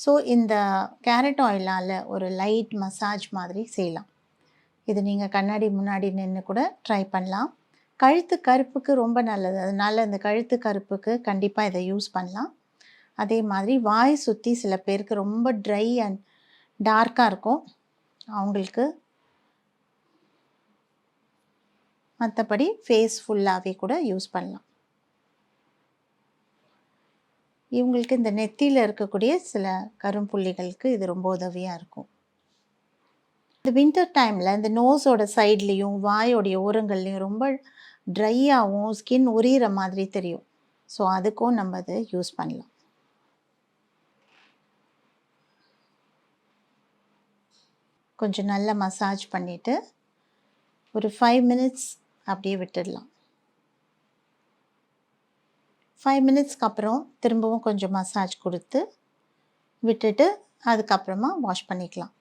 So இந்த carrot ஆயிலால் ஒரு light massage மாதிரி செய்யலாம். இது நீங்கள் கண்ணாடி முன்னாடி நின்று கூட ட்ரை பண்ணலாம். கழுத்து கருப்புக்கு ரொம்ப நல்லது. அதனால் இந்த கழுத்து கருப்புக்கு கண்டிப்பாக இதை யூஸ் பண்ணலாம். அதே மாதிரி வாய் சுற்றி சில பேருக்கு ரொம்ப ட்ரை அண்ட் டார்க்காக இருக்கும். அவங்களுக்கு மற்றபடி ஃபேஸ் ஃபுல்லாகவே கூட யூஸ் பண்ணலாம். இவங்களுக்கு இந்த நெத்தியில் இருக்கக்கூடிய சில கரும்புள்ளிகளுக்கு இது ரொம்ப உதவியாக இருக்கும். இந்த வின்டர் டைமில் இந்த நோஸோட சைட்லேயும் வாயோடைய ஓரங்கள்லேயும் ரொம்ப ட்ரையாகவும் ஸ்கின் உரிகிற மாதிரி தெரியும். ஸோ அதுக்கும் நம்ம அதை யூஸ் பண்ணலாம். கொஞ்சம் நல்லா மசாஜ் பண்ணிவிட்டு ஒரு 5 மினிட்ஸ் அப்படியே விட்டுடலாம். 5 மினிட்ஸ்க்கு அப்புறம் திரும்பவும் கொஞ்சம் மசாஜ் கொடுத்து விட்டுட்டு அதுக்கப்புறமா வாஷ் பண்ணிக்கலாம்.